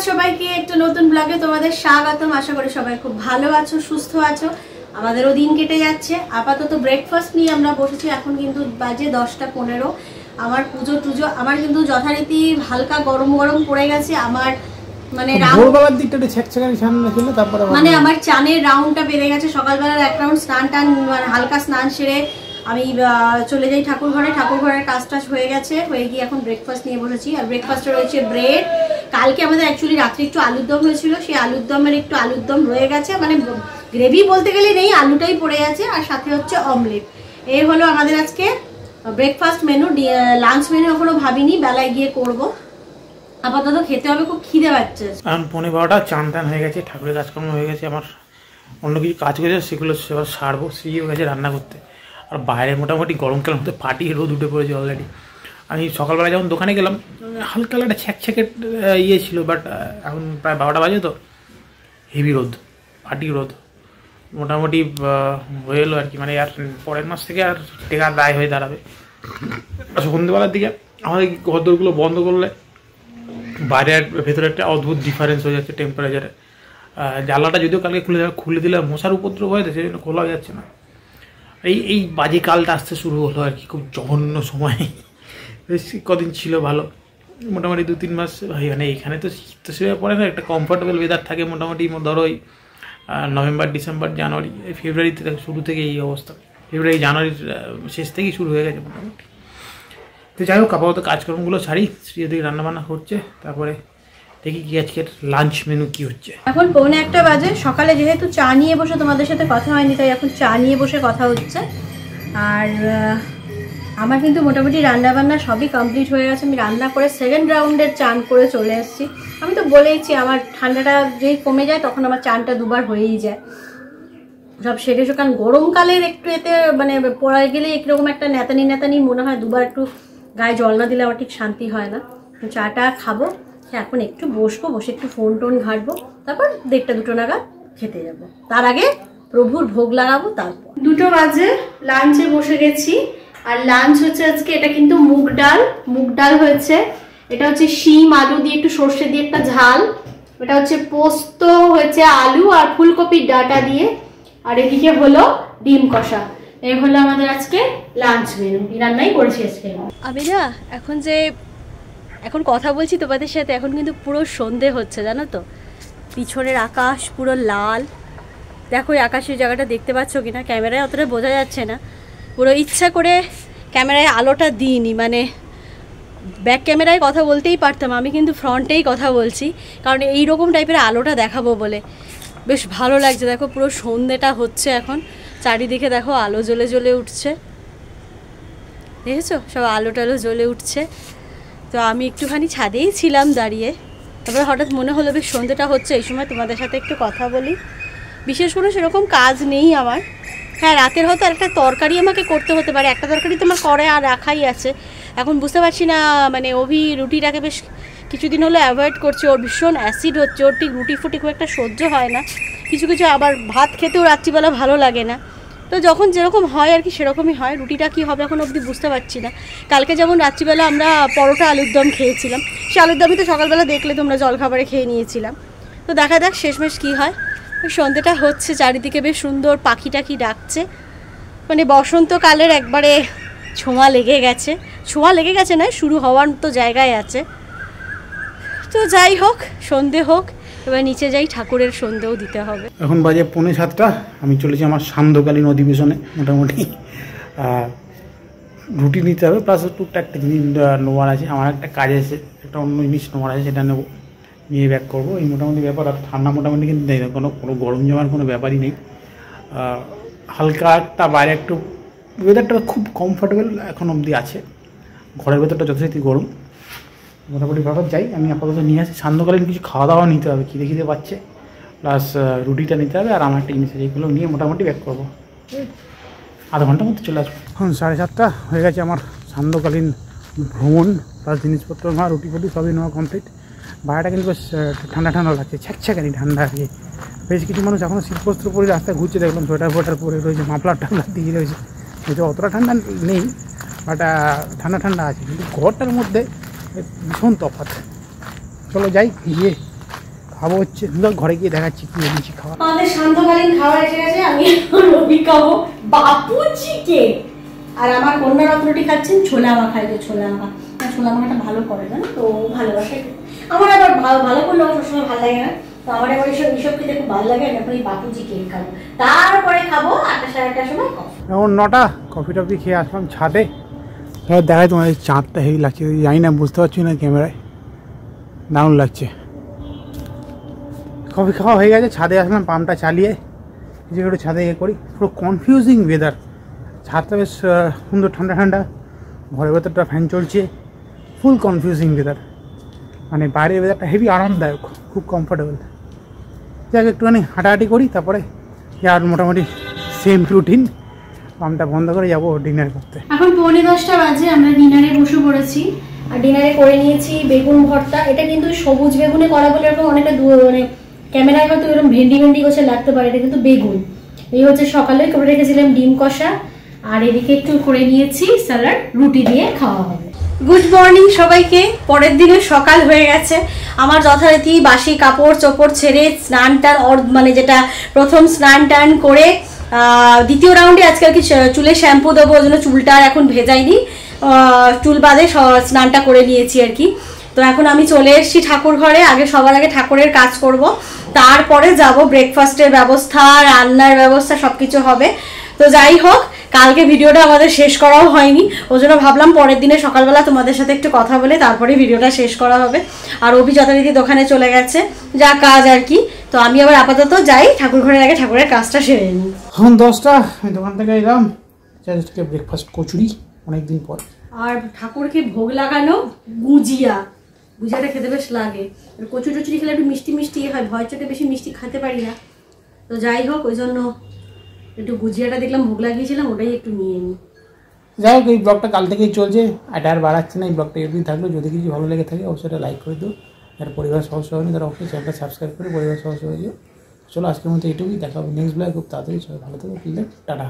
সবাইকে একটা নতুন ব্লগে তোমাদের স্বাগতম। আশা করি সবাই খুব ভালো আছো, সুস্থ আছো। আমাদেরও দিন কেটে যাচ্ছে। আপাতত ব্রেকফাস্ট নিয়ে আমরা বসেছি। এখন কিন্তু বাজে 10টা 15। আমার পুজো টুজো আমার কিন্তু যথারীতি হালকা গরম গরম পড়ে গেছে। আমার মানে ভোরবেলার দিকটা একটু ছেকছেকানি ঠান্ডা ছিল, তারপরে মানে আমার চানের রাউন্ডটা বেড়ে গেছে। সকালবেলার এক রাউন্ড স্নান টান হালকা স্নান সেরে আমি চলে যাই ঠাকুর ঘরে। ঠাকুর ঘরের কাজ টাজ হয়ে গেছে, হয়ে গিয়ে এখন ব্রেকফাস্ট নিয়ে বসেছি। আর ব্রেকফাস্টে রয়েছে ব্রেড। কালকে আমাদের অ্যাকচুয়ালি রাত্রে একটু আলুর দম হয়েছিল, সেই আলুর দমের একটু আলুর দম রয়ে গেছে, মানে গ্রেভি বলতে গেলে নেই, আলুটাই পড়ে আছে। আর সাথে হচ্ছে অমলেট। এই হলো আমাদের আজকে ব্রেকফাস্ট মেনু। লাঞ্চ মেনু এখনো ভাবিনি, বেলায় গিয়ে করব। আপাতত খেতে হবে, খুব খিদে পাচ্ছে। এখন 12:15 চান টান হয়ে গেছে, ঠাকুরের কাজকর্ম হয়ে গেছে, আমার অন্য কিছু কাজ করেছে সেগুলো সেবার সারবো। সিও গেছে রান্না করতে। আর বাইরে মোটামুটি গরমকালের মধ্যে ফাটিয়ে রোদ উঠে পড়েছে অলরেডি। আমি সকালবেলা যখন দোকানে গেলাম হালকা একটা ছ্যাঁকের ইয়ে ছিল, বাট এখন প্রায় 12টা বাজে তো হেভি রোদ, ফাটি রোদ মোটামুটি হয়ে এলো আর কি। মানে আর পরের মাস থেকে আর টেকার দায় হয়ে দাঁড়াবে। সন্ধ্যেবেলার দিকে আমাদের ঘরদোরগুলো বন্ধ করলে বাইরে আর ভেতরে একটা অদ্ভুত ডিফারেন্স হয়ে যাচ্ছে টেম্পারেচারে। জানলাটা যদিও কালকে খুলে দিলে মশার উপদ্রব হয়ে যাচ্ছে, সেজন্য খোলা যাচ্ছে না। এই বাজে কালটা আসতে শুরু হলো আর কি, খুব জঘন্য সময়। বেশ কদিন ছিল ভালো, মোটামুটি 2-3 মাস ভাই। মানে এখানে তো শীত তো সেভাবে পড়ে না, একটা কমফোর্টেবল ওয়েদার থাকে মোটামুটি। ধরো ওই নভেম্বর, ডিসেম্বর, জানুয়ারি, এই ফেব্রুয়ারিতে শুরু থেকে এই অবস্থা। ফেব্রুয়ারি জানুয়ারির শেষ থেকেই শুরু হয়ে গেছে মোটামুটি। তো যাই হোক, আপাতত কাজকর্মগুলো সারি। স্ত্রী দিকে রান্নাবান্না করছে, তারপরে দেখি কি আজকের লাঞ্চ মেনু কি হচ্ছে। এখন 1:45 বাজে। সকালে যেহেতু চা নিয়ে বসে তোমাদের সাথে কথা হয়নি, তাই এখন চা নিয়ে বসে কথা হচ্ছে। আর আমার কিন্তু মোটামুটি রান্নাবান্না সবই কমপ্লিট হয়ে গেছে। আমি রান্না করে সেকেন্ড রাউন্ডের চান করে চলে এসেছি। আমি তো বলেইছি আমার ঠান্ডাটা যেই কমে যায় তখন আমার চানটা দুবার হয়েই যায়। সব সেরে কারণ গরমকালের একটু এতে মানে পড়ায় গেলে একরকম একটা নেতানি মনে হয়। দুবার একটু গায়ে জল না দিলে আমার ঠিক শান্তি হয় না। চাটা খাবো, এখন একটু বসবো, বসে একটু ফোন টোন ঘাটবো, তারপর 1টা-2টো নাগাদ খেতে যাব। তার আগে প্রভুর ভোগ লাগাবো। তারপর 2টো বাজে, লাঞ্চে বসে গেছি। আর লাঞ্চ হচ্ছে আজকে, এটা কিন্তু মুগ ডাল হয়েছে। এটা হচ্ছে শিম আলু দিয়ে একটু সর্ষে দিয়ে একটা ঝাল। এটা হচ্ছে পোস্ত হয়েছে আলু আর ফুলকপির ডাঁটা দিয়ে। আর এদিকে হলো ডিম কষা। এই হলো আমাদের আজকে লাঞ্চ মেনু। রান্নাই করেছি আজকে আমি। না এখন কথা বলছি তোমাদের সাথে, এখন কিন্তু পুরো সন্ধে হচ্ছে, জানো তো। পিছনের আকাশ পুরো লাল। দেখো এই আকাশের জায়গাটা দেখতে পাচ্ছ কিনা, ক্যামেরায় অতটা বোঝা যাচ্ছে না। পুরো ইচ্ছা করে ক্যামেরায় আলোটা দিইনি, মানে ব্যাক ক্যামেরায় কথা বলতেই পারতাম, আমি কিন্তু ফ্রন্টেই কথা বলছি, কারণ এইরকম টাইপের আলোটা দেখাবো বলে। বেশ ভালো লাগছে। দেখো পুরো সন্ধেটা হচ্ছে এখন, চারিদিকে দেখো আলো জ্বলে জ্বলে উঠছে, দেখেছো সব আলো টালো জ্বলে উঠছে। তো আমি একটুখানি ছাদেই ছিলাম দাঁড়িয়ে, তারপরে হঠাৎ মনে হলো বেশ সন্ধেটা হচ্ছে, এই সময় তোমাদের সাথে একটু কথা বলি। বিশেষ কোনো সেরকম কাজ নেই আমার। হ্যাঁ, রাতের হয়তো একটা তরকারি আমাকে করতে হতে পারে, একটা তরকারি তো আমার করে আর রাখাই আছে। এখন বুঝতে পারছি না, মানে অভি রুটিটাকে বেশ কিছুদিন হলো অ্যাভয়েড করছে। ওর ভীষণ অ্যাসিড হচ্ছে, ওর ঠিক রুটি ফুটি খুব একটা সহ্য হয় না। কিছু আবার ভাত খেতেও রাত্রিবেলা ভালো লাগে না। তো যখন যেরকম হয় আর কি সেরকমই হয়। রুটিটা কি হবে এখন অবধি বুঝতে পারছি না। কালকে যেমন রাত্রিবেলা আমরা পরোটা আলুর দম খেয়েছিলাম, সে আলুর দমই তো সকালবেলা দেখলে তোমরা জলখাবারে খেয়ে নিয়েছিলাম। তো দেখা যাক শেষমেশ কী হয়। সন্ধ্যেটা হচ্ছে, চারিদিকে বেশ সুন্দর পাখি টাখি ডাকছে, মানে বসন্তকালের একবারে ছোঁয়া লেগে গেছে না, শুরু হওয়ার তো জায়গায় আছে। তো যাই হোক, সন্ধে হোক, এবার নিচে যাই, ঠাকুরের সন্ধেও দিতে হবে। এখন বাজে 6:45। আমি চলেছি আমার সান্ধ্যকালীন অধিবেশনে। মোটামুটি রুটি নিতে হবে, প্লাস টুকটাক একটা জিনিস নেওয়ার আছে। আমার একটা কাজ আছে, একটা অন্য জিনিস নেওয়ার আছে, সেটা নেবো, নিয়ে ব্যাক করবো। এই মোটামুটি ব্যাপার। আর ঠান্ডা মোটামুটি কিন্তু নেই, কোনো গরম জমার কোনো ব্যাপারই নেই। হালকা একটা বাইরে একটু ওয়েদারটা খুব কমফোর্টেবল এখন অবধি আছে। ঘরের ভেতরটা যথেষ্ট গরম। মোটামুটি ব্যাপার যাই, আমি আপাতত নিয়ে আসি। সান্ধ্যকালীন কিছু খাওয়া দাওয়া নিতে হবে, খিদে পাচ্ছে, প্লাস রুটিটা নিতে হবে। আর আমার একটা জিনিস আছে, এগুলো নিয়ে মোটামুটি ব্যাক করবো। আধা ঘন্টার মধ্যে চলে আসবো। এখন 7:30 হয়ে গেছে। আমার সান্ধ্যকালীন ভ্রমণ প্লাস জিনিসপত্র নেওয়া, রুটি ফুটি সবই নেওয়া কমপ্লিট। বাইরেটা কিন্তু বেশ ঠান্ডা লাগছে, ছ্যাঁকছ্যাঁকানি ঠান্ডা আর কি। বেশ কিছু মানুষ এখনও শীতবস্ত্র পরে রাস্তায় ঘুরছে, দেখলাম সোয়েটার ফোয়েটার পরে রয়েছে, মাফলার দিয়ে রয়েছে। হয়তো অতটা ঠান্ডা নেই, বাট ঠান্ডা আছে, কিন্তু ঘরটার মধ্যে ভীষণ তফাৎ। চলো যাই, গিয়ে খাবো হচ্ছে, ঘরে গিয়ে দেখাচ্ছি কি এনেছি খাওয়া। আমাদের সান্ধ্যকালীন খাবার এসে গেছে। আমি রবি খাবো বাপু চিকেন, আর আমার কন্যা রত্নটি খাচ্ছেন ছোলা মাখা। যে ছোলা মাখা, ছোলা মাখাটা ভালো করে জানো তো, ভালোবাসে। আমার আবার ভালো করলে আমার সবসময় ভালো লাগে না, তো আমার আবার এইসব খেতে খুব ভালো লাগে। আমি এখন এই বাপু চিকেন খাবো, তারপরে খাবো 8টা সাড়ে 8টার সময় কফি। এখন 9টা কফি টফি খেয়ে আসলাম ছাদে। এবার দেখায় তোমার এই চাঁদটা হেভি লাগছে, জানি না বুঝতে পারছি না ক্যামেরায়, দারুণ লাগছে। কফি খাওয়া হয়ে গেছে, ছাদে আসলাম পাম্পটা চালিয়ে, যে একটু ছাদে করি। পুরো কনফিউজিং ওয়েদার, ছাদটা বেশ সুন্দর ঠান্ডা ঠান্ডা, ঘরের ভেতরটা ফ্যান চলছে, ফুল কনফিউজিং ওয়েদার। মানে বাইরের ওয়েদারটা হেভি আরামদায়ক, খুব কমফোর্টেবল। যাক একটুখানি হাঁটাহাঁটি করি, তারপরে আর মোটামুটি সেম রুটিন, পাম্পটা বন্ধ করে যাবো ডিনার করতে। এখন 9:45 বাজে, আমরা ডিনারে বসে পড়েছি। আর ডিনারে করে নিয়েছি বেগুন ভর্তা। এটা কিন্তু সবুজ বেগুনে করা বলে এরকম অনেকটা মানে ক্যামেরায় হয়তো এরকম ভেন্ডি ভেন্ডি গোছে লাগতে পারে, এটা কিন্তু বেগুন। এই হচ্ছে সকালে করে রেখেছিলাম ডিম কষা, আর এদিকে একটু করে নিয়েছি স্যালাড, রুটি দিয়ে খাওয়া হবে। গুড মর্নিং সবাইকে। পরের দিনে সকাল হয়ে গেছে। আমার যথারীতি বাসি কাপড় চোপড় ছেড়ে স্নান টান মানে যেটা প্রথম স্নান টান করে দ্বিতীয় রাউন্ডে আজকে আর কি চুলে শ্যাম্পু দেবো, ওই জন্য চুলটা আর এখন ভেজাইনি, চুল বাদে স্নানটা করে নিয়েছি আর কি। তো এখন আমি চলে এসেছি ঠাকুর ঘরে। আগে সবার আগে ঠাকুরের কাজ করব, তারপরে যাব ব্রেকফাস্টের ব্যবস্থা, রান্নার ব্যবস্থা সব কিছু হবে। তো যাই হোক, কালকে ভিডিওটা আমাদের শেষ করাও হয়নি, ওই জন্য ভাবলাম পরের দিনে সকালবেলা তোমাদের সাথে একটু কথা বলে তারপরে ভিডিওটা শেষ করা হবে। আর অভি যথারীতি দোকানে চলে গেছে, যা কাজ আর কি। তো আমি আবার আপাতত যাই ঠাকুর ঘরের আগে ঠাকুরের কাজটা সেরে নিই। এখন 10টা, আমি দোকান থেকে এলাম, জাস্ট ব্রেকফাস্ট কচুরি অনেকদিন পর। আর ঠাকুরকে ভোগ লাগানো গুজিয়াটা খেতে বেশ লাগে। কচুরি টচুরি খেলে একটু মিষ্টি মিষ্টি হয়, ভয় চোটে বেশি মিষ্টি খেতে পারি না। তো যাই হোক, ওই জন্য একটু গুজিয়াটা দেখলাম ভোগ লাগিয়েছিলাম, ওটাই একটু নিয়ে নিই। যাই হোক, এই ব্লগটা কাল থেকেই চলছে, আর বাড়াচ্ছে না। এই ব্লগটা এমনি থাকলো, যদি কিছু ভালো লেগে থাকে অবশ্যই লাইক করে দিও। আর পরিবার সদস্য হয়নি তারা অবশ্যই চ্যানেলটা সাবস্ক্রাইব করে পরিবার সদস্য হয়ে দিও। চলো আজকের মতো এইটুকুই, দেখা হবে নেক্সট ব্লগে খুব তাড়াতাড়ি। সবাই ভালো থাকো, টাটা।